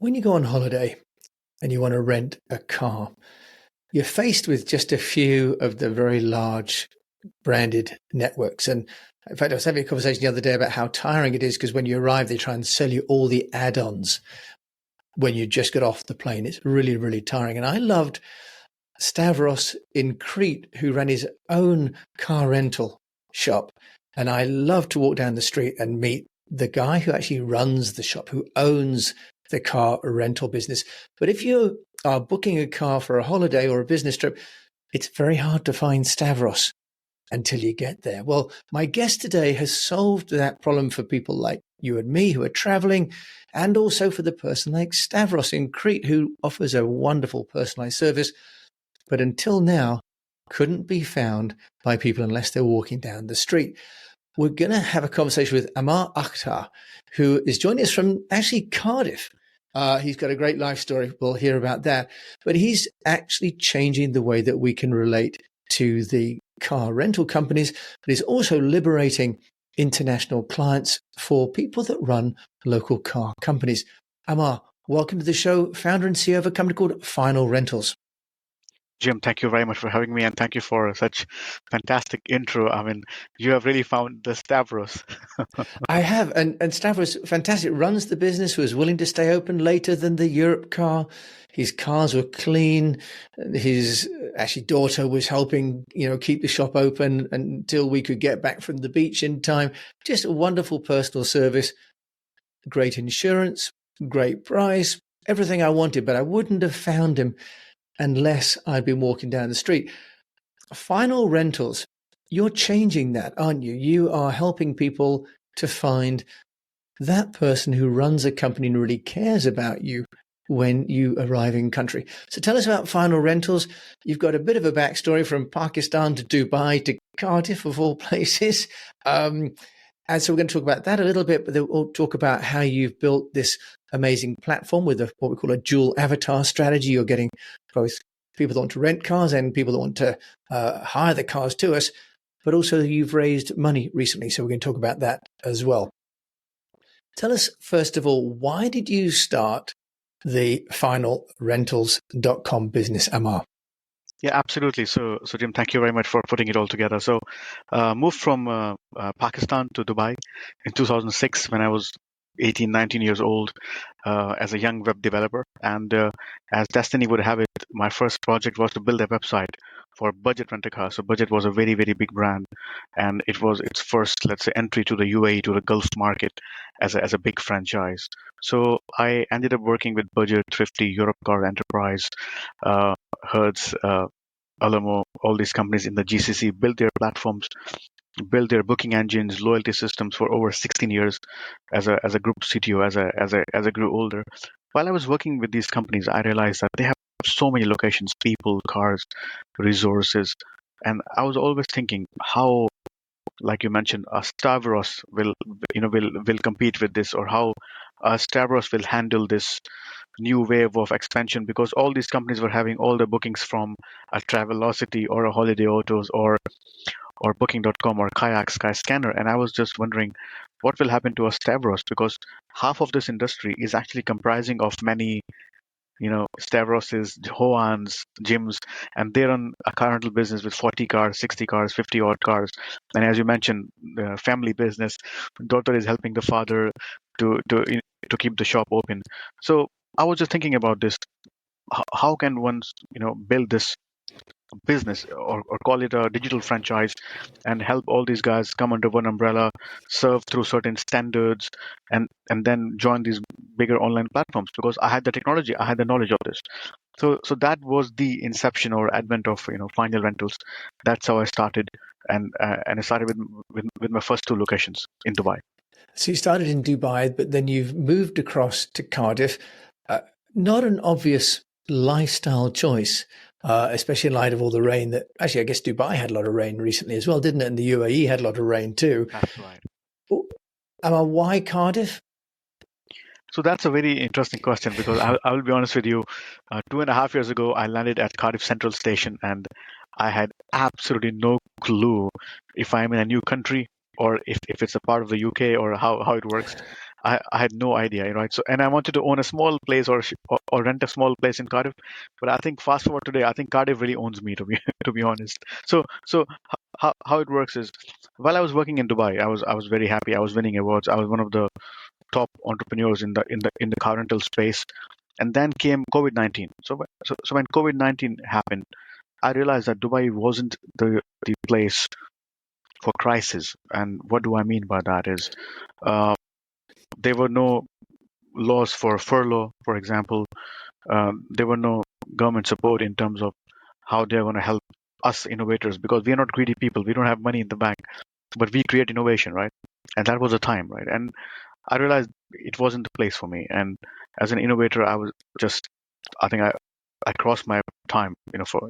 When you go on holiday and you want to rent a car, you're faced with just a few of the very large branded networks. And in fact, I was having a conversation the other day about how tiring it is because when you arrive, they try and sell you all the add-ons when you just get off the plane. It's really, really tiring. And I loved Stavros in Crete, who ran his own car rental shop. And I love to walk down the street and meet the guy who actually runs the shop, who owns the car rental business. But if you are booking a car for a holiday or a business trip, it's very hard to find Stavros until you get there. Well, my guest today has solved that problem for people like you and me who are traveling, and also for the person like Stavros in Crete, who offers a wonderful personalized service, but until now couldn't be found by people unless they're walking down the street. We're going to have a conversation with Ammar, who is joining us from actually Cardiff. He's got a great life story. We'll hear about that. But he's actually changing the way that we can relate to the car rental companies, but he's also liberating international clients for people that run local car companies. Ammar, welcome to the show, founder and CEO of a company called Final Rentals. Jim, thank you very much for having me, and thank you for such fantastic intro. I mean, you have really found the Stavros. I have, and Stavros, fantastic, runs the business, was willing to stay open later than the Europe car. His cars were clean. His actually daughter was helping, keep the shop open until we could get back from the beach in time. Just a wonderful personal service, great insurance, great price, everything I wanted, but I wouldn't have found him unless I'd been walking down the street. Final Rentals, you're changing that, aren't you? You are helping people to find that person who runs a company and really cares about you when you arrive in country. So tell us about Final Rentals. You've got a bit of a backstory from Pakistan to Dubai to Cardiff, of all places. And so we're going to talk about that a little bit, but then we'll talk about how you've built this amazing platform with what we call a dual avatar strategy. You're getting both people that want to rent cars and people that want to hire the cars to us, but also you've raised money recently. So we're going to talk about that as well. Tell us, first of all, why did you start the finalrentals.com business, Ammar? Yeah, absolutely. So Jim, thank you very much for putting it all together. So, moved from Pakistan to Dubai in 2006 when I was 18, 19 years old, as a young web developer. And as destiny would have it, my first project was to build a website for Budget Rent-A-Car. So Budget was a very, very big brand, and it was its first, let's say, entry to the UAE, to the Gulf market as a big franchise. So I ended up working with Budget, Thrifty, Europcar, Enterprise, Hertz, Alamo, all these companies in the GCC, built their platforms, built their booking engines, loyalty systems for over 16 years as a group CTO, as I grew older. While I was working with these companies, I realized that they have so many locations, people, cars, resources, and I was always thinking how, like you mentioned, Stavros will compete with this, or how Stavros will handle this new wave of expansion, because all these companies were having all the bookings from a Travelocity or a Holiday Autos or Booking.com or Kayak, Skyscanner, and I was just wondering what will happen to a Stavros, because half of this industry is actually comprising of many, Stavroses, Hoans, Jims, and they run a car rental business with 40 cars, 60 cars, 50 odd cars. And as you mentioned, the family business, daughter is helping the father to keep the shop open. So I was just thinking about this. How can one, build this business or call it a digital franchise and help all these guys come under one umbrella, serve through certain standards, and then join these bigger online platforms, because I had the technology, I had the knowledge of this. So that was the inception or advent of Final Rentals. That's how I started, and I started with my first two locations in Dubai. So you started in Dubai, but then you've moved across to Cardiff. Not an obvious lifestyle choice, especially in light of all the rain that actually, I guess Dubai had a lot of rain recently as well, didn't it? And the UAE had a lot of rain too. That's right. Why Cardiff? So that's a very interesting question, because I will be honest with you. 2.5 years ago, I landed at Cardiff Central Station, and I had absolutely no clue if I'm in a new country or if it's a part of the UK or how it works. I had no idea, right? So, and I wanted to own a small place or rent a small place in Cardiff, but I think fast forward today, I think Cardiff really owns me, to be to be honest. So how it works is, while I was working in Dubai, I was very happy. I was winning awards. I was one of the top entrepreneurs in the car rental space. And then came COVID-19. So when COVID-19 happened, I realized that Dubai wasn't the place for crisis. And what do I mean by that is, uh, there were no laws for furlough, for example. There were no government support in terms of how they're going to help us innovators, because we are not greedy people. We don't have money in the bank, but we create innovation, right? And that was the time, right? And I realized it wasn't the place for me. And as an innovator, I was just, I think I crossed my time, for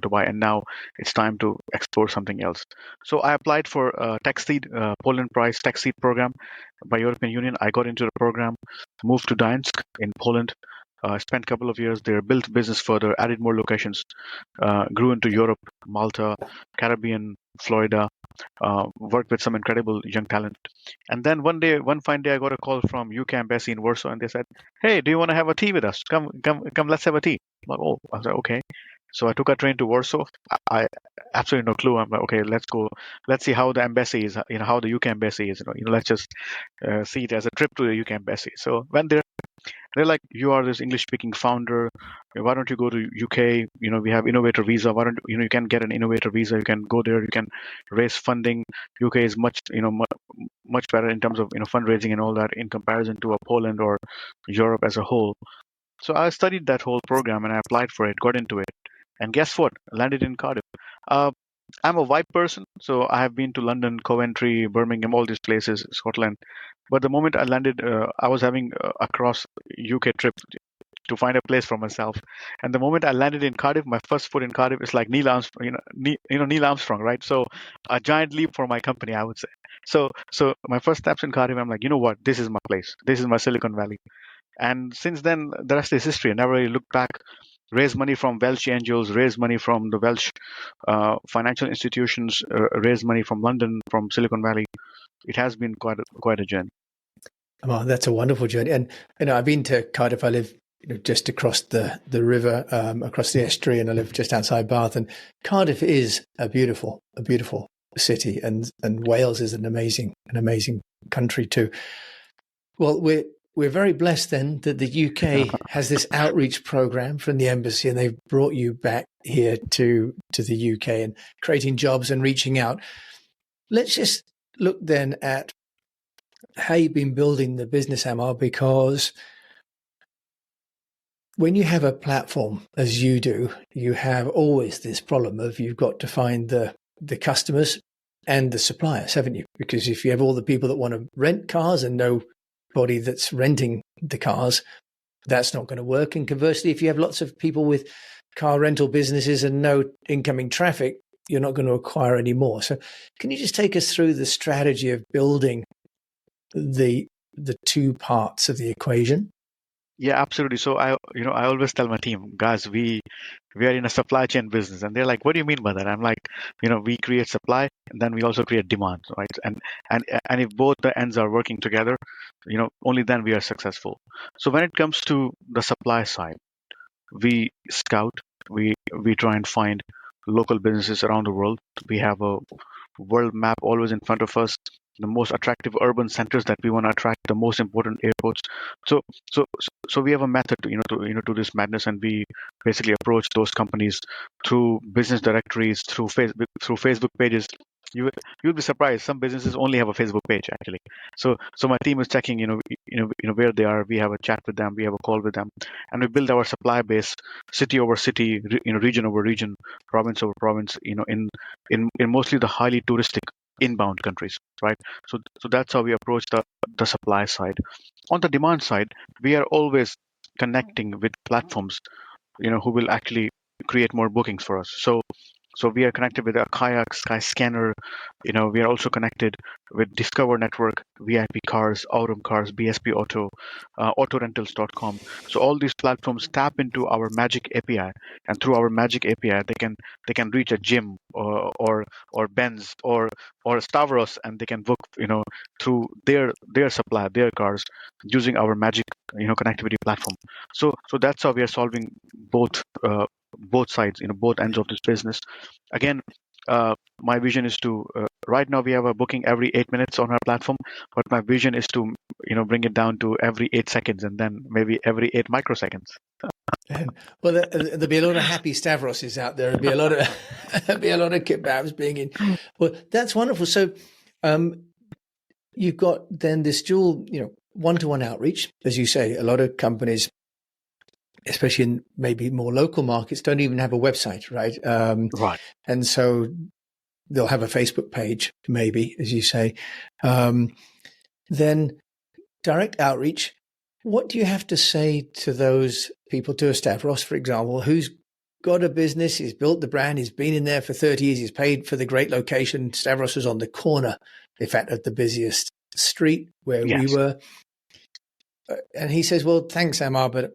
Dubai, and now it's time to explore something else. So I applied for TechSeed, Poland Prize TechSeed program by European Union. I got into the program, moved to Gdańsk in Poland, spent a couple of years there, built business further, added more locations, grew into Europe, Malta, Caribbean, Florida, worked with some incredible young talent. And then one fine day, I got a call from UK Embassy in Warsaw, and they said, "Hey, do you want to have a tea with us? Come, let's have a tea." I'm like, oh, I was like, okay. So I took a train to Warsaw. I absolutely no clue. I'm like, okay, let's go. Let's see how the embassy is. How the UK Embassy is. Let's just see it as a trip to the UK Embassy. So went there. They're like, you are this English-speaking founder. Why don't you go to UK? We have innovator visa. Why don't you can get an innovator visa? You can go there. You can raise funding. UK is much much better in terms of fundraising and all that in comparison to a Poland or Europe as a whole. So I studied that whole program and I applied for it, got into it, and guess what? Landed in Cardiff. Uh, I'm a white person, so I have been to London, Coventry, Birmingham, all these places, Scotland. But the moment I landed, I was having a cross UK trip to find a place for myself. And the moment I landed in Cardiff, my first foot in Cardiff is like Neil Armstrong, Neil Armstrong, right? So a giant leap for my company, I would say. So my first steps in Cardiff, I'm like, you know what? This is my place. This is my Silicon Valley. And since then, the rest is history. I never really looked back. Raise money from Welsh angels, raise money from the Welsh financial institutions, raise money from London, from Silicon Valley. It has been quite a journey. Oh, that's a wonderful journey. And I've been to Cardiff. I live just across the river, across the estuary, and I live just outside Bath. And Cardiff is a beautiful city, and Wales is an amazing country too. Well, we're very blessed then that the UK has this outreach program from the embassy, and they've brought you back here to the UK and creating jobs and reaching out. Let's just look then at how you've been building the business, Ammar, because when you have a platform, as you do, you have always this problem of you've got to find the customers and the suppliers, haven't you? Because if you have all the people that want to rent cars and nobody that's renting the cars, that's not going to work. And conversely, if you have lots of people with car rental businesses and no incoming traffic, you're not going to acquire any more. So can you just take us through the strategy of building the two parts of the equation? Yeah, absolutely. So I always tell my team, guys, we are in a supply chain business, and they're like, what do you mean by that? I'm like, we create supply and then we also create demand, right? And if both the ends are working together, only then we are successful. So when it comes to the supply side, we scout, we try and find local businesses around the world. We have a world map always in front of us, the most attractive urban centers that we want to attract, the most important airports. So we have a method to this madness, and we basically approach those companies through business directories, through Facebook pages. You'll be surprised. Some businesses only have a Facebook page actually. So my team is checking, where they are. We have a chat with them. We have a call with them, and we build our supply base, city over city, region over region, province over province. In mostly the highly touristic inbound countries, right? So that's how we approach the supply side. On the demand side, we are always connecting with platforms, who will actually create more bookings for us. So So we are connected with a Kayak, Skyscanner. We are also connected with Discover Network, VIP Cars, Autumn Cars, BSP Auto, autorentals.com. So all these platforms tap into our Magic API, and through our Magic API, they can reach a gym or Benz or Stavros, and they can book through their supply, their cars, using our Magic connectivity platform. So that's how we are solving both sides, both ends of this business. Again, my vision is to right now we have a booking every 8 minutes on our platform, but my vision is to bring it down to every 8 seconds, and then maybe every 8 microseconds. And, well, there'll be a lot of happy Stavroses out there. There'll be a lot of kebabs being in. Well, that's wonderful. So, you've got then this dual, one-to-one outreach, as you say. A lot of companies, especially in maybe more local markets, don't even have a website, right? Right. And so they'll have a Facebook page, maybe, as you say. Then direct outreach. What do you have to say to those people, to a Stavros, for example, who's got a business, he's built the brand, he's been in there for 30 years, he's paid for the great location. Stavros was on the corner, in fact, of the busiest street where we were. And he says, well, thanks, Ammar, but,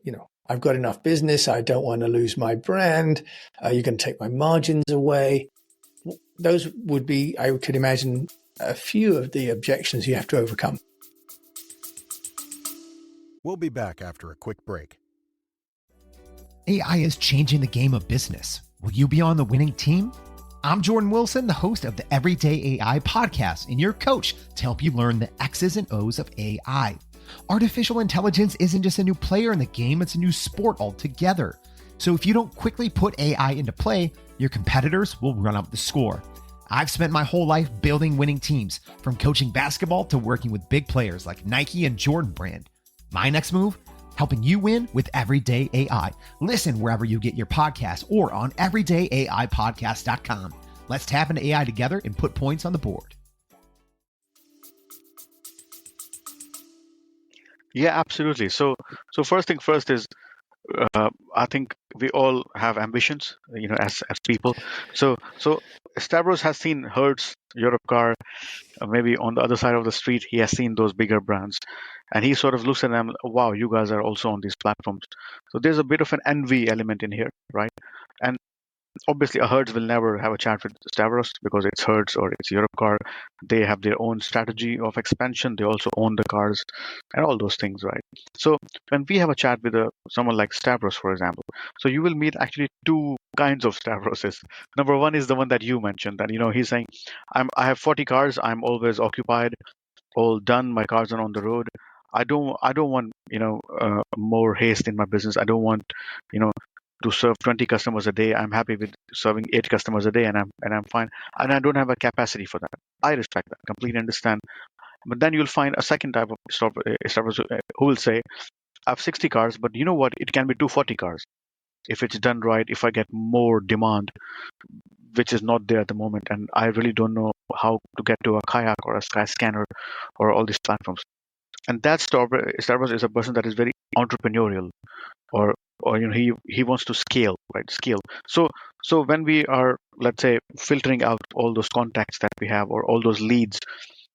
I've got enough business. I don't want to lose my brand. You're going to take my margins away. Those would be, I could imagine, a few of the objections you have to overcome. We'll be back after a quick break. AI is changing the game of business. Will you be on the winning team? I'm Jordan Wilson, the host of the Everyday AI podcast, and your coach to help you learn the X's and O's of AI. Artificial intelligence isn't just a new player in the game, it's a new sport altogether. So if you don't quickly put AI into play, your competitors will run up the score. I've spent my whole life building winning teams, from coaching basketball to working with big players like Nike and Jordan Brand. My next move? Helping you win with Everyday AI. Listen wherever you get your podcasts or on everydayaipodcast.com. Let's tap into AI together and put points on the board. Yeah, absolutely. So first thing first is, I think we all have ambitions, as people. So Stavros has seen Hertz, Europcar, maybe on the other side of the street, he has seen those bigger brands, and he sort of looks at them, wow, you guys are also on these platforms. So there's a bit of an envy element in here, right? And obviously, a Hertz will never have a chat with Stavros because it's Hertz or it's Europcar. They have their own strategy of expansion. They also own the cars and all those things, right? So when we have a chat with someone like Stavros, for example, so you will meet actually two kinds of Stavroses. Number one is the one that you mentioned, that he's saying, I have 40 cars. I'm always occupied, all done. My cars are on the road. I don't want more haste in my business. I don't want to serve 20 customers a day. I'm happy with serving 8 customers a day, and I'm fine. And I don't have a capacity for that. I respect that, completely understand. But then you'll find a second type of Stavros who will say, I have 60 cars, but you know what? It can be 240 cars if it's done right. If I get more demand, which is not there at the moment, and I really don't know how to get to a Kayak or a Skyscanner or all these platforms. And that Stavros is a person that is very entrepreneurial, or he wants to scale, right? So when we are, let's say, filtering out all those contacts that we have or all those leads,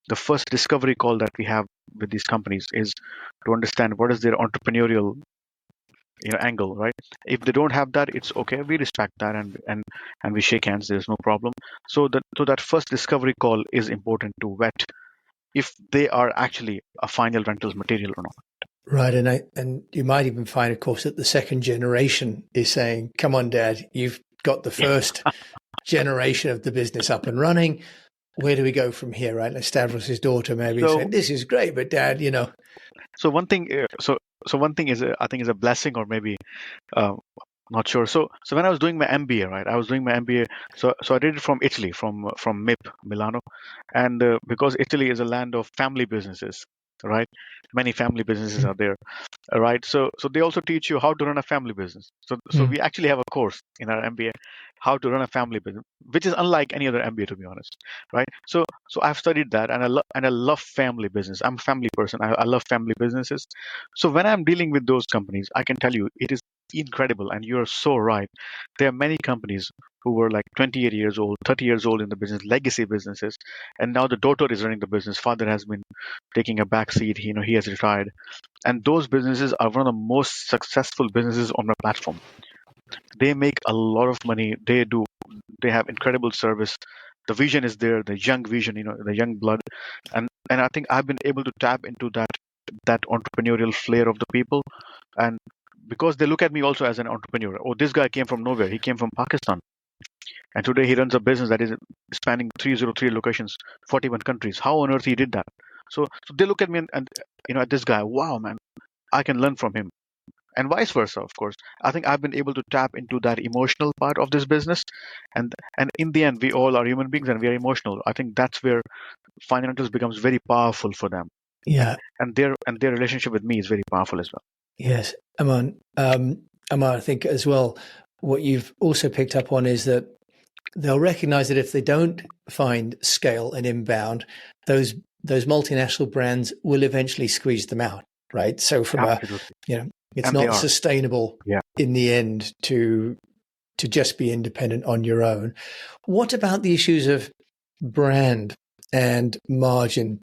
the first discovery call that we have with these companies is to understand what is their entrepreneurial angle, right? If they don't have that, it's okay. We respect that, and we shake hands. There's no problem. So that first discovery call is important to vet if they are actually a final rentals material or not. Right, and you might even find, of course, that the second generation is saying, "Come on, Dad, you've got the first generation of the business up and running. Where do we go from here?" Right, like Stavros' daughter maybe saying, "This is great, but Dad, So one thing, one thing is, I think, is a blessing, or maybe not sure. So when I was doing my MBA, right, I was doing my MBA. So I did it from Italy, from MIP, Milano, and because Italy is a land of family businesses, right? Many family businesses are there, right? So they also teach you how to run a family business. So we actually have a course in our MBA, how to run a family business, which is unlike any other MBA, to be honest, right? So I've studied that, and I love family business. I'm a family person. I love family businesses. So when I'm dealing with those companies, I can tell you it is incredible, and you're so right. There are many companies who were like 28 years old, 30 years old in the business, legacy businesses, and now the daughter is running the business. Father has been taking a back seat. He has retired, and those businesses are one of the most successful businesses on my platform. They make a lot of money. They have incredible service. The vision is there, the young vision, the young blood, and I think I've been able to tap into that entrepreneurial flair of the people, and because they look at me also as an entrepreneur. Oh, this guy came from nowhere. He came from Pakistan, and today he runs a business that is spanning 303 locations, 41 countries. How on earth he did that? So they look at me and at this guy. Wow, man, I can learn from him. And vice versa, of course. I think I've been able to tap into that emotional part of this business, and in the end, we all are human beings and we are emotional. I think that's where financials becomes very powerful for them. Yeah, and their relationship with me is very powerful as well. Yes, Ammar, I think as well, what you've also picked up on is that they'll recognize that if they don't find scale and inbound, those multinational brands will eventually squeeze them out, right? So from Absolutely. it's And not sustainable in the end to just be independent on your own. What about the issues of brand and margin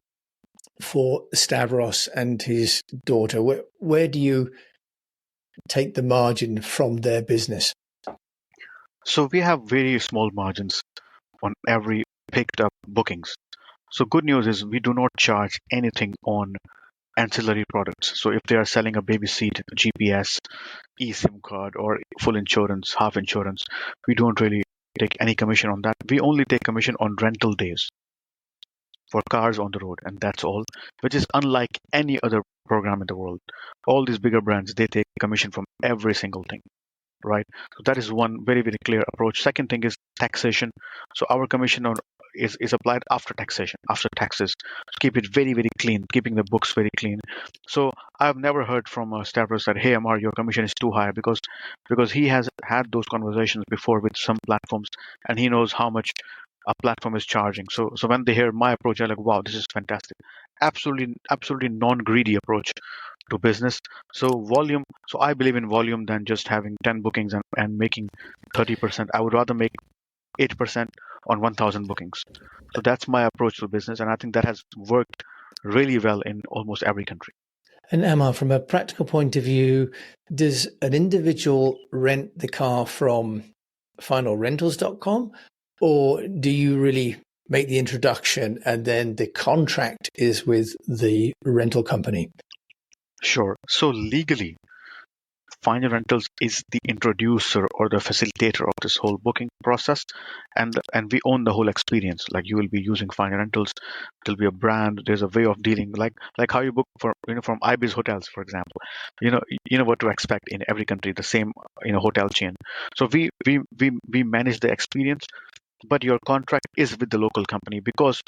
for Stavros and his daughter? Where do you take the margin from their business? So we have very small margins on every picked up bookings. So good news is we do not charge anything on ancillary products. So if they are selling a baby seat, GPS, eSIM card, or full insurance, half insurance, we don't really take any commission on that. We only take commission on rental days for cars on the road, and that's all, which is unlike any other program in the world. All these bigger brands, they take commission from every single thing, right? So that is one very, very clear approach. Second thing is taxation. So our commission is applied after taxation, after taxes, to keep it very, very clean, keeping the books very clean. So I've never heard from Stavros that, hey, Ammar, your commission is too high, because he has had those conversations before with some platforms, and he knows how much a platform is charging. So when they hear my approach, they're like, wow, this is fantastic. Absolutely non-greedy approach to business. So volume. So I believe in volume than just having 10 bookings and making 30%. I would rather make 8% on 1,000 bookings. So that's my approach to business, and I think that has worked really well in almost every country. And Ammar, from a practical point of view, does an individual rent the car from finalrentals.com, or do you really make the introduction and then the contract is with the rental company? Sure. So legally, Final Rentals is the introducer or the facilitator of this whole booking process, and we own the whole experience. Like, you will be using Final Rentals, there'll be a brand, there's a way of dealing, like how you book for from Ibis Hotels, for example. You know what to expect in every country, the same hotel chain. So we manage the experience, but your contract is with the local company, because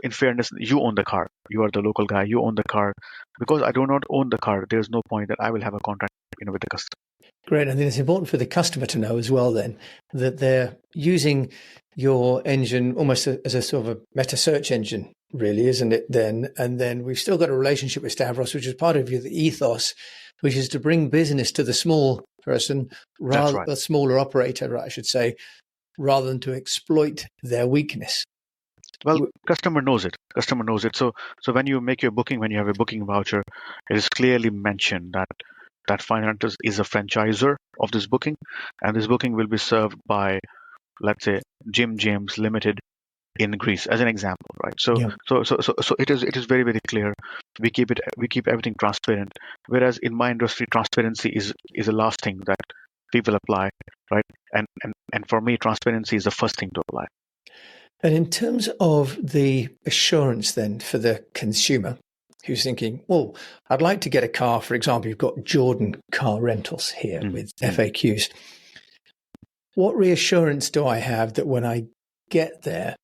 in fairness, you own the car. You are the local guy. You own the car. Because I do not own the car, there's no point that I will have a contract with the customer. Great. I think it's important for the customer to know as well then that they're using your engine almost as a sort of a meta search engine, really, isn't it then? And then we've still got a relationship with Stavros, which is part of the ethos, which is to bring business to the small person, rather the smaller operator, I should say, rather than to exploit their weakness. Well, customer knows it. So when you make your booking, when you have a booking voucher, it is clearly mentioned that Final Rentals is a franchisor of this booking, and this booking will be served by, let's say, Jim James Limited in Greece, as an example, right? So it is very, very clear. We keep everything transparent. Whereas in my industry, transparency is the last thing that people apply, right? And for me, transparency is the first thing to apply. And in terms of the assurance then for the consumer who's thinking, well, I'd like to get a car, for example, you've got Jordan Car Rentals here with FAQs. What reassurance do I have that when I get there,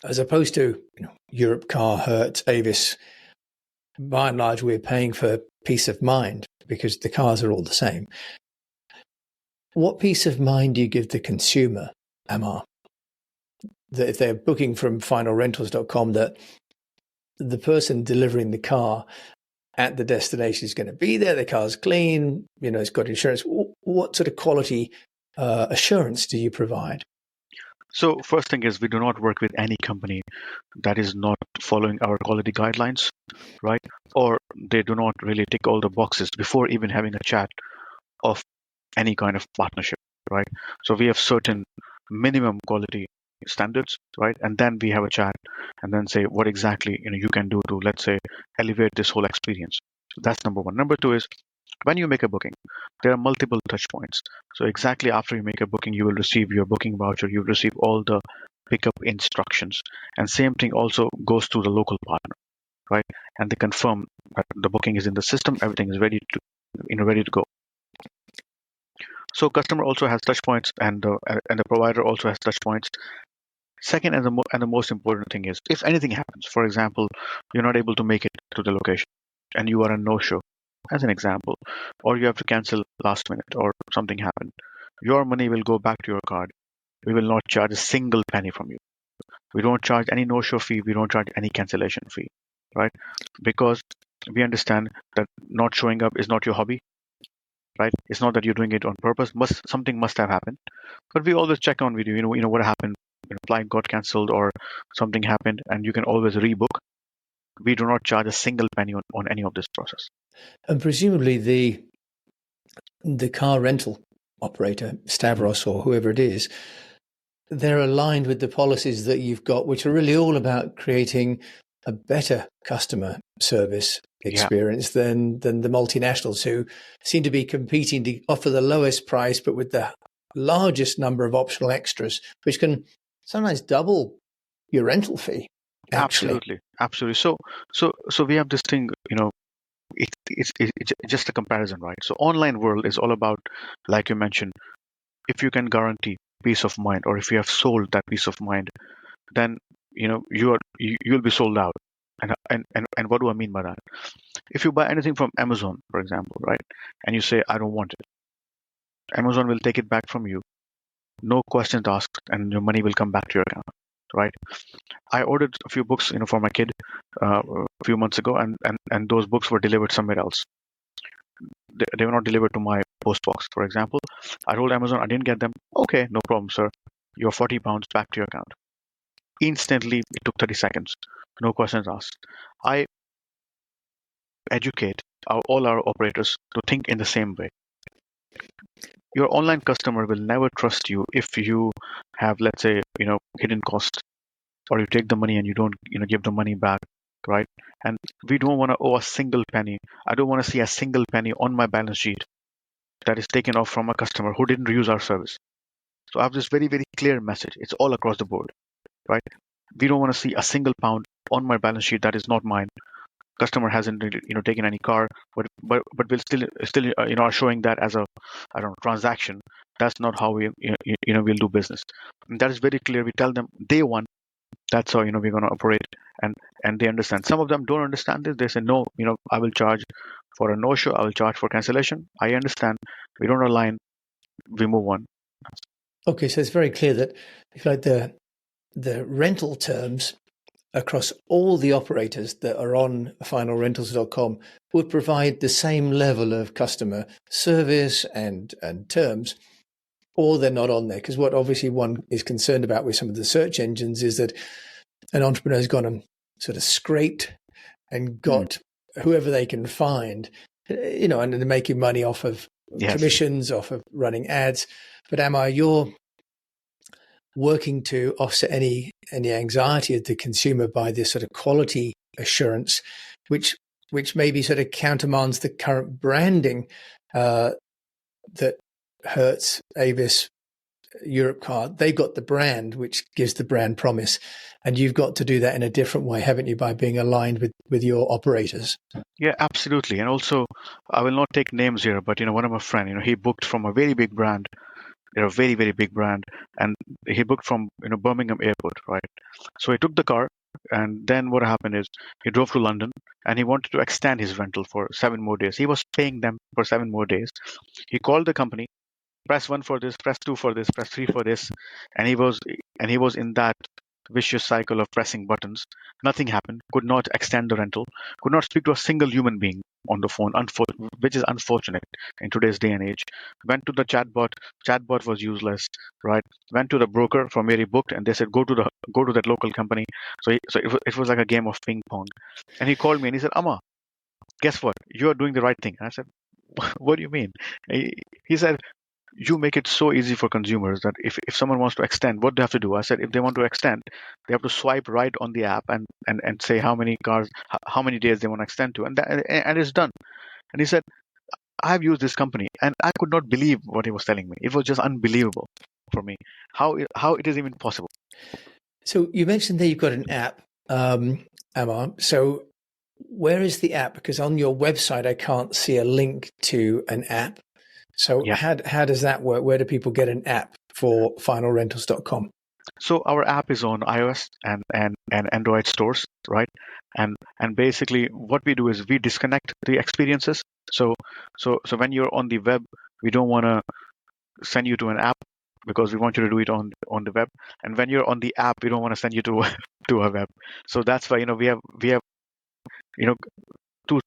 as opposed to Europe Car, Hertz, Avis, by and large, we're paying for peace of mind because the cars are all the same. What peace of mind do you give the consumer, Ammar, that if they're booking from finalrentals.com, that the person delivering the car at the destination is going to be there, the car's clean, it's got insurance? What sort of quality assurance do you provide? So first thing is we do not work with any company that is not following our quality guidelines, right? Or they do not really tick all the boxes before even having a chat of any kind of partnership, right? So we have certain minimum quality standards, right? And then we have a chat and then say what exactly you can do to, let's say, elevate this whole experience. So that's number one. Number two is when you make a booking, there are multiple touch points. So exactly after you make a booking, you will receive your booking voucher, you will receive all the pickup instructions. And same thing also goes to the local partner, right? And they confirm that the booking is in the system, everything is ready to go. So customer also has touch points, and the provider also has touch points. Second, and the most important thing is, if anything happens, for example, you're not able to make it to the location, and you are a no-show, as an example, or you have to cancel last minute, or something happened, your money will go back to your card. We will not charge a single penny from you. We don't charge any no-show fee. We don't charge any cancellation fee, right? Because we understand that not showing up is not your hobby, right? It's not that you're doing it on purpose. Something must have happened, but we always check on with you. You know what happened. Flight got cancelled or something happened, and you can always rebook. We do not charge a single penny on any of this process. And presumably the car rental operator, Stavros or whoever it is, they're aligned with the policies that you've got, which are really all about creating a better customer service experience than the multinationals who seem to be competing to offer the lowest price, but with the largest number of optional extras, which can sometimes double your rental fee. Actually. Absolutely. So we have this thing, it's just a comparison, right? So online world is all about, like you mentioned, if you can guarantee peace of mind, or if you have sold that peace of mind, then you'll be sold out. And what do I mean by that? If you buy anything from Amazon, for example, right, and you say I don't want it, Amazon will take it back from you, no questions asked, and your money will come back to your account, right? I ordered a few books, for my kid a few months ago, and those books were delivered somewhere else. They were not delivered to my post box, for example. I told Amazon I didn't get them. Okay, no problem, sir. Your £40 back to your account. Instantly, it took 30 seconds. No questions asked. I educate all our operators to think in the same way. Your online customer will never trust you if you have, let's say, hidden cost, or you take the money and you don't, give the money back, right? And we don't want to owe a single penny. I don't want to see a single penny on my balance sheet that is taken off from a customer who didn't use our service. So I have this very, very clear message. It's all across the board, right? We don't want to see a single pound on my balance sheet that is not mine. Customer hasn't, taken any car, but we'll still, are showing that as a, transaction. That's not how we, we'll do business. And that is very clear. We tell them day one, that's how, we're going to operate, and they understand. Some of them don't understand this. They say, no, I will charge for a no-show. I will charge for cancellation. I understand. We don't align. We move on. Okay, so it's very clear that if like the rental terms across all the operators that are on finalrentals.com would provide the same level of customer service and terms, or they're not on there. Because what obviously one is concerned about with some of the search engines is that an entrepreneur has gone and sort of scraped and got whoever they can find, and they're making money off of commissions, off of running ads. But Ammar, you're working to offset any anxiety of the consumer by this sort of quality assurance, which maybe sort of countermands the current branding that Hertz, Avis, Europcar, they've got the brand, which gives the brand promise. And you've got to do that in a different way, haven't you, by being aligned with your operators? Yeah, absolutely. And also, I will not take names here, but, one of my friends, he booked from a very big brand. They're a very, very big brand. And he booked from, Birmingham airport, right? So he took the car. And then what happened is he drove to London and he wanted to extend his rental for 7 more days. He was paying them for 7 more days. He called the company, press 1 for this, press 2 for this, press 3 for this. And he was in that vicious cycle of pressing buttons. Nothing happened. Could not extend the rental. Could not speak to a single human being on the phone, which is unfortunate in today's day and age. Went to the chatbot. Chatbot was useless, right? Went to the broker from where he booked, and they said go to that local company. So it was like a game of ping pong. And he called me and he said, Ammar, guess what? You are doing the right thing. And I said, what do you mean? He said, you make it so easy for consumers that if someone wants to extend, what do they have to do? I said, if they want to extend, they have to swipe right on the app and say how many cars, how many days they want to extend to, and it's done. And he said, I've used this company, and I could not believe what he was telling me. It was just unbelievable for me how it is even possible. So you mentioned there you've got an app, Ammar. So where is the app? Because on your website, I can't see a link to an app. So Yeah. how does that work? Where do people get an app for finalrentals.com? So our app is on iOS and Android stores, right? And basically what we do is we disconnect the experiences. So when you're on the web, we don't want to send you to an app because we want you to do it on the web. And when you're on the app, we don't want to send you to a web. So that's why we have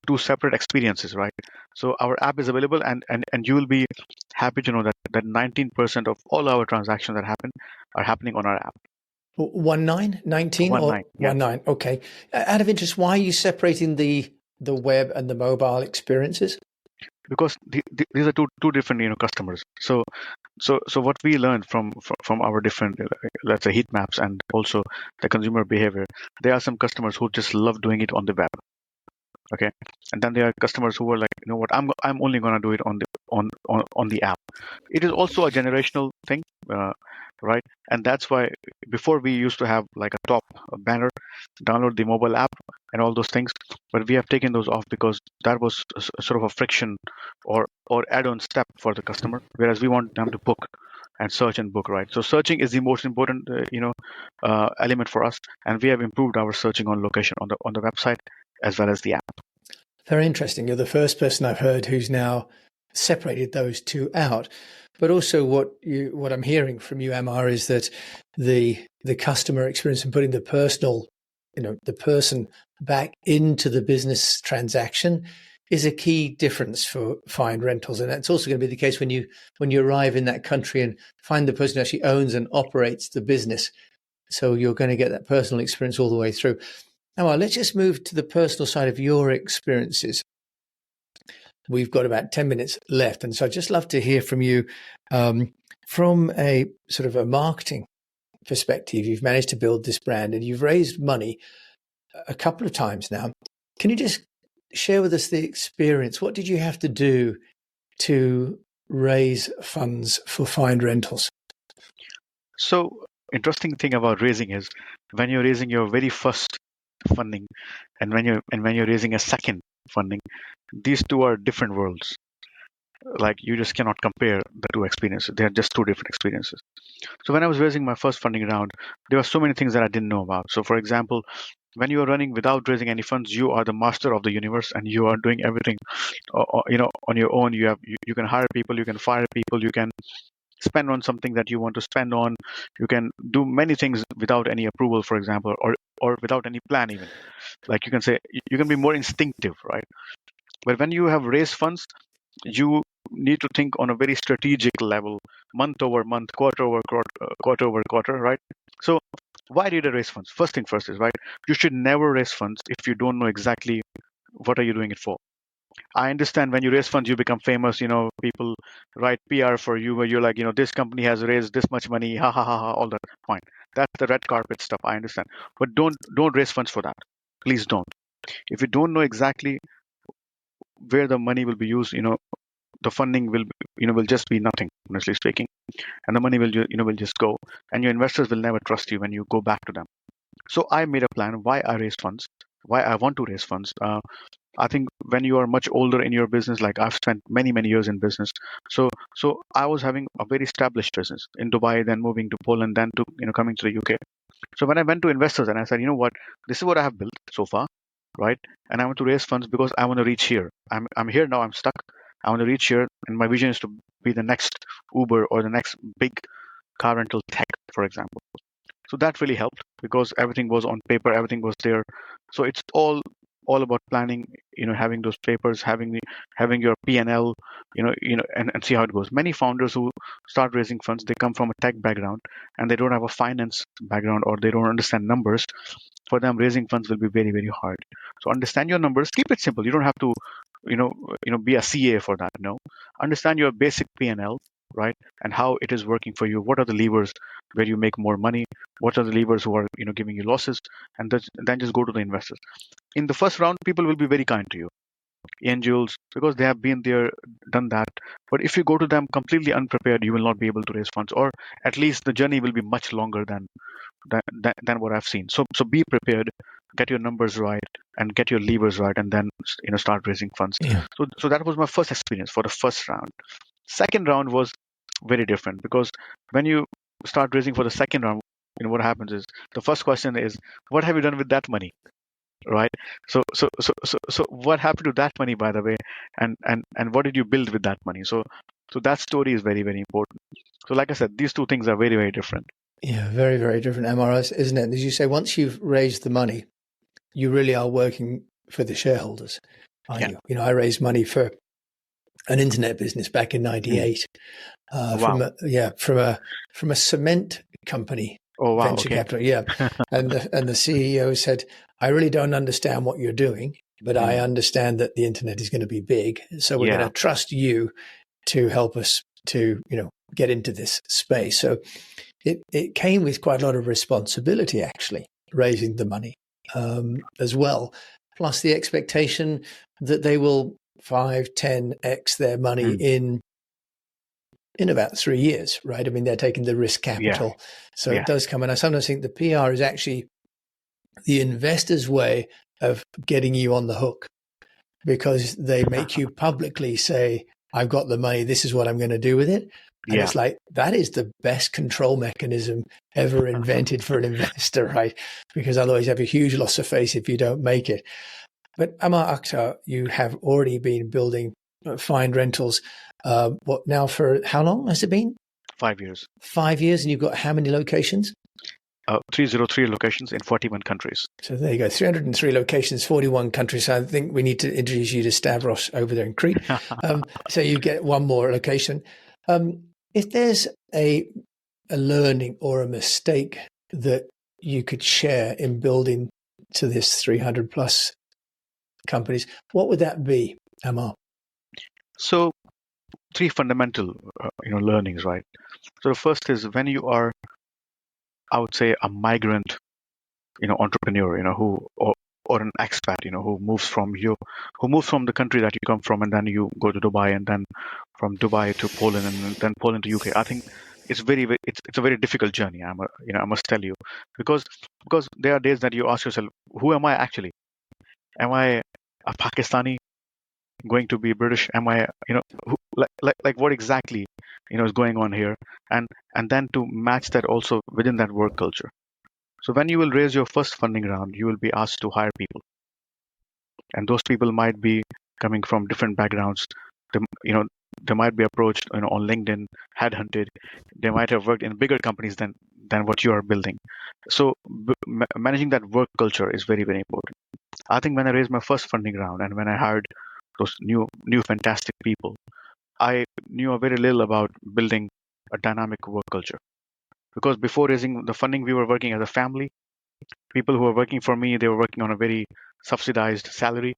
two separate experiences, right? So our app is available, and you will be happy to know that 19% of all our transactions that happen are happening on our app. 19 or yeah. 19? Okay. Out of interest, why are you separating the web and the mobile experiences? Because these are two different customers. So what we learned from our different let's say heat maps and also the consumer behavior, there are some customers who just love doing it on the web. Okay, and then there are customers who are like, you know what, I'm only going to do it on the app. It is also a generational thing, right? And that's why before we used to have like a top banner, download the mobile app and all those things, but we have taken those off because that was sort of a friction or add-on step for the customer, whereas we want them to book and search and book, right? So searching is the most important element for us, and we have improved our searching on location on the website as well as the app. Very interesting. You're the first person I've heard who's now separated those two out. But also what I'm hearing from you, Ammar, is that the customer experience and putting the personal, the person back into the business transaction is a key difference for Find Rentals. And that's also going to be the case when you arrive in that country and find the person who actually owns and operates the business. So you're going to get that personal experience all the way through. Now, let's just move to the personal side of your experiences. We've got about 10 minutes left. And so I'd just love to hear from you from a sort of a marketing perspective. You've managed to build this brand and you've raised money a couple of times now. Can you just share with us the experience? What did you have to do to raise funds for Find Rentals? So interesting thing about raising is when you're raising your very first funding and when you're raising a second funding, these two are different worlds. Like you just cannot compare the two experiences. They are just two different experiences. So when I was raising my first funding round, there were so many things that I didn't know about. So for example, when you are running without raising any funds, you are the master of the universe and you are doing everything on your own. You can hire people, you can fire people, you can spend on something that you want to spend on. You can do many things without any approval, for example, or without any plan even. Like you can say, you can be more instinctive, right? But when you have raised funds, you need to think on a very strategic level, month over month, quarter over quarter, right? So why did I raise funds? First thing first is, right, you should never raise funds if you don't know exactly what are you doing it for. I understand when you raise funds, you become famous, people write PR for you where you're like, this company has raised this much money, ha ha ha ha, all that, fine. That's the red carpet stuff, I understand. But don't raise funds for that. Please don't. If you don't know exactly where the money will be used, the funding will just be nothing, honestly speaking, and the money will just go, and your investors will never trust you when you go back to them. So I made a plan why I raise funds, why I want to raise funds. I think when you are much older in your business, like I've spent many years in business, so I was having a very established business in Dubai, then moving to Poland, then to coming to the UK. So when I went to investors and I said, what, this is what I have built so far, right? And I want to raise funds because I want to reach here. I'm here now. I'm stuck. I want to reach here, and my vision is to be the next Uber or the next big car rental tech, for example. So that really helped because everything was on paper, everything was there. So it's all about planning, having those papers, having your P&L, and see how it goes. Many founders who start raising funds, they come from a tech background and they don't have a finance background, or they don't understand numbers. For them, raising funds will be very, very hard. So understand your numbers, keep it simple. You don't have to, be a CA for that. No, understand your basic P&L, right? And how it is working for you. What are the levers where you make more money? What are the levers who are, giving you losses? And then just go to the investors. In the first round, people will be very kind to you, angels, because they have been there, done that. But if you go to them completely unprepared, you will not be able to raise funds, or at least the journey will be much longer than what I've seen. So be prepared, get your numbers right, and get your levers right, and then start raising funds. Yeah. So that was my first experience for the first round. Second round was very different, because when you start raising for the second round, what happens is the first question is, what have you done with that money? Right. So what happened to that money, by the way, and what did you build with that money? So that story is very, very important. So like I said, these two things are very, very different. Yeah, very, very different, Ammar, isn't it? As you say, once you've raised the money, you really are working for the shareholders, aren't you? I raised money for an internet business back in '98 from a cement company. Oh, wow. Venture Okay. capital, yeah. And the CEO said, I really don't understand what you're doing, but I understand that the internet is going to be big. So we're going to trust you to help us to, get into this space. So it came with quite a lot of responsibility, actually, raising the money as well. Plus the expectation that they will 5-10x their money in about 3 years, right? I mean, they're taking the risk capital. So it does come. And I sometimes think the PR is actually the investor's way of getting you on the hook, because they make you publicly say, I've got the money, this is what I'm going to do with it. And it's like, that is the best control mechanism ever invented for an investor, right? Because otherwise you have a huge loss of face if you don't make it. But Ammar Akhtar, you have already been building Find Rentals. What now, for how long has it been? 5 years. 5 years. And you've got how many locations? 303 locations in 41 countries. So there you go, 303 locations, 41 countries. So I think we need to introduce you to Stavros over there in Crete. So you get one more location. If there's a learning or a mistake that you could share in building to this 300 plus companies, what would that be, Ammar? So 3 fundamental, learnings, right? So the first is, when you are, I would say, a migrant, entrepreneur, who or an expat, who moves from the country that you come from, and then you go to Dubai, and then from Dubai to Poland, and then Poland to UK. I think it's it's a very difficult journey. I must tell you, because there are days that you ask yourself, who am I actually? Am I a Pakistani going to be British? Am I, like what exactly, is going on here? And then to match that also within that work culture. So when you will raise your first funding round, you will be asked to hire people, and those people might be coming from different backgrounds. They might be approached, on LinkedIn, headhunted. They might have worked in bigger companies than what you are building. So managing that work culture is very, very important. I think when I raised my first funding round, and when I hired those new fantastic people, I knew very little about building a dynamic work culture. Because before raising the funding, we were working as a family. People who were working for me, they were working on a very subsidized salary.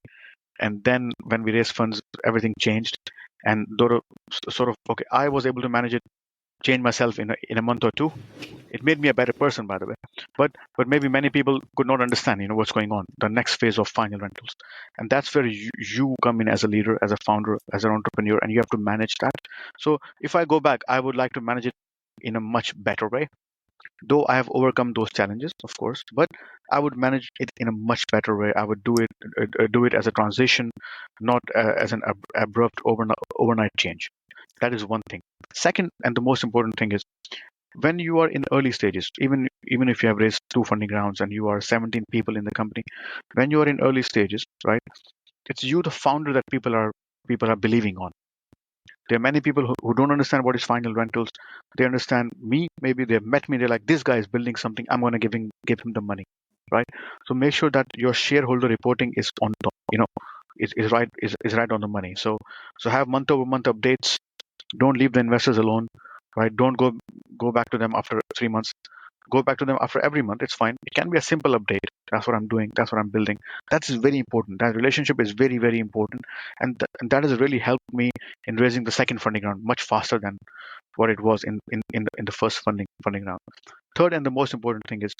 And then when we raised funds, everything changed. And I was able to manage it, change myself in a month or two. It made me a better person, by the way. But maybe many people could not understand, what's going on, the next phase of Final Rentals. And that's where you come in as a leader, as a founder, as an entrepreneur, and you have to manage that. So if I go back, I would like to manage it in a much better way. Though I have overcome those challenges, of course, but I would manage it in a much better way. I would do it as a transition, not as an abrupt overnight change. That is one thing. Second, and the most important thing is, when you are in early stages, even if you have raised 2 funding rounds and you are 17 people in the company, when you are in early stages, right, it's you, the founder, that people are believing on. There are many people who don't understand what is final rentals. They understand me. Maybe they've met me. They're like, this guy is building something. I'm going to give him the money, right? So make sure that your shareholder reporting is on top. Is right on the money. So have month over month updates. Don't leave the investors alone, right? Don't go back to them after 3 months. Go back to them after every month. It's fine. It can be a simple update. That's what I'm doing. That's what I'm building. That is very important. That relationship is very, very important. And that has really helped me in raising the second funding round much faster than what it was in the first funding round. Third, and the most important thing is,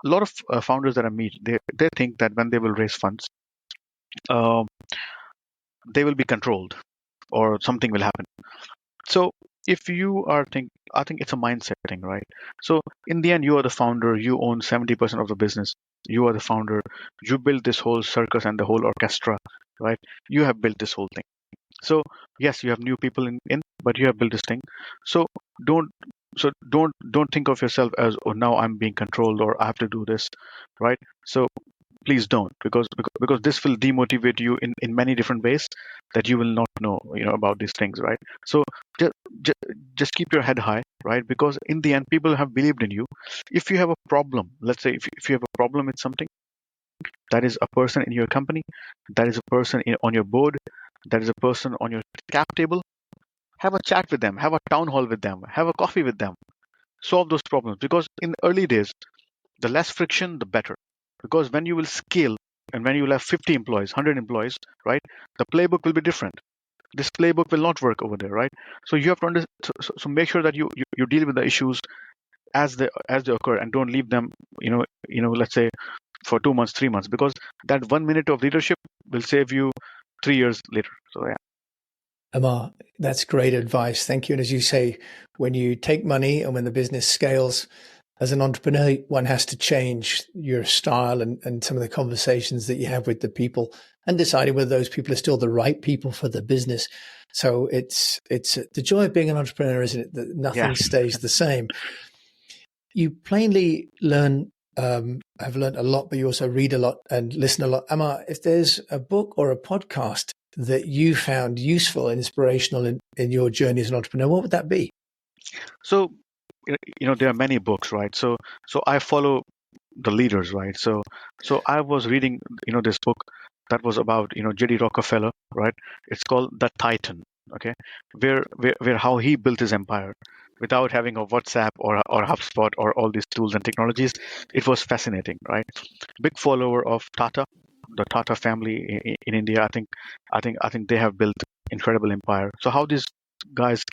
a lot of founders that I meet, they think that when they will raise funds, they will be controlled or something will happen. So if you are I think it's a mindset thing, right? So in the end, you are the founder. You own 70% of the business. You are the founder. You build this whole circus and the whole orchestra, right? You have built this whole thing. So yes, you have new people in, but you have built this thing. So don't think of yourself as, oh, now I'm being controlled or I have to do this, right? So please don't, because this will demotivate you in many different ways that you will not know about these things, right? So just keep your head high, right? Because in the end, people have believed in you. If you have a problem, let's say if you have a problem with something, that is a person in your company, that is a person on your board, that is a person on your cap table, have a chat with them, have a town hall with them, have a coffee with them, solve those problems. Because in the early days, the less friction, the better. Because when you will scale and when you will have 50 employees, 100 employees, right, the playbook will be different. This playbook will not work over there, right? So you have to understand. So make sure that you deal with the issues as they occur, and don't leave them, let's say for 2 months, 3 months, because that 1 minute of leadership will save you 3 years later. So yeah. Ammar, that's great advice. Thank you. And as you say, when you take money and when the business scales, as an entrepreneur, one has to change your style and some of the conversations that you have with the people and deciding whether those people are still the right people for the business. So it's the joy of being an entrepreneur, isn't it? That nothing stays the same. You plainly have learned a lot, but you also read a lot and listen a lot. Ammar, if there's a book or a podcast that you found useful and inspirational in your journey as an entrepreneur, what would that be? So, there are many books, right? So I follow the leaders, right? So I was reading, this book that was about, J.D. Rockefeller, right? It's called The Titan, okay? Where how he built his empire without having a WhatsApp or HubSpot or all these tools and technologies. It was fascinating, right? Big follower of Tata, the Tata family in India. I think they have built incredible empire. So how these guys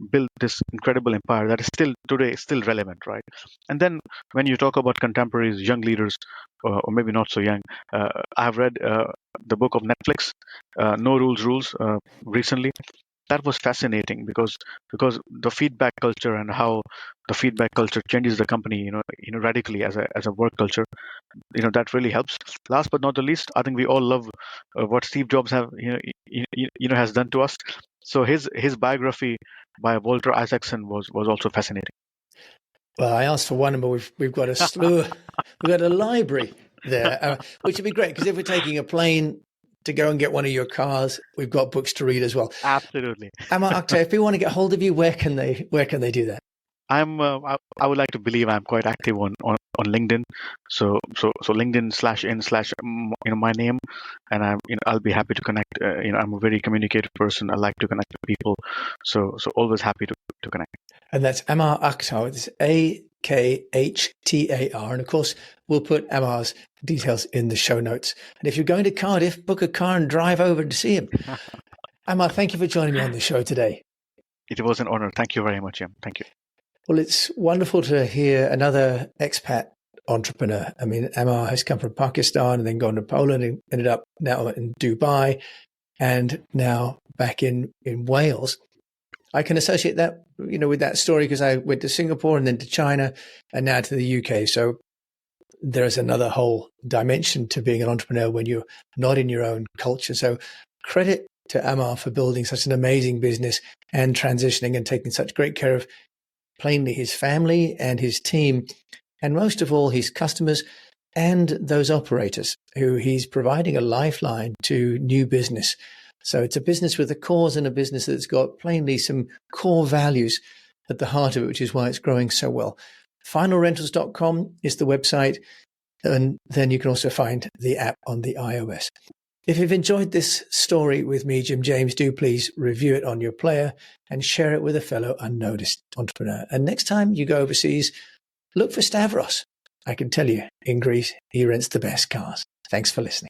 built this incredible empire that is still today still relevant, right? And then when you talk about contemporaries, young leaders, or maybe not so young, I have read the book of Netflix, No Rules, recently. That was fascinating because the feedback culture and how the feedback culture changes the company, radically as a work culture. That really helps. Last but not the least, I think we all love what Steve Jobs has done to us. So his biography by Walter Isaacson was also fascinating. Well, I asked for one, but we've got a slew. We've got a library there, which would be great, because if we're taking a plane to go and get one of your cars, we've got books to read as well. Absolutely. Ammar Akhtar, if we want to get hold of you, where can they do that? I would like to believe I'm quite active on LinkedIn. So LinkedIn /in/ my name, and I'll be happy to connect. I'm a very communicative person. I like to connect with people. So always happy to connect. And that's Ammar Akhtar. It's AKHTAR. And of course, we'll put Ammar's details in the show notes. And if you're going to Cardiff, book a car and drive over to see him. Ammar, thank you for joining me on the show today. It was an honor. Thank you very much, Jim. Thank you. Well, it's wonderful to hear another expat entrepreneur. I mean, Ammar has come from Pakistan and then gone to Poland and ended up now in Dubai and now back in Wales. I can associate that, with that story because I went to Singapore and then to China and now to the UK. So there's another whole dimension to being an entrepreneur when you're not in your own culture. So credit to Ammar for building such an amazing business and transitioning and taking such great care of plainly his family and his team, and most of all, his customers and those operators who he's providing a lifeline to new business. So it's a business with a cause and a business that's got plainly some core values at the heart of it, which is why it's growing so well. Finalrentals.com is the website, and then you can also find the app on the iOS. If you've enjoyed this story with me, Jim James, do please review it on your player and share it with a fellow unnoticed entrepreneur. And next time you go overseas, look for Stavros. I can tell you, in Greece, he rents the best cars. Thanks for listening.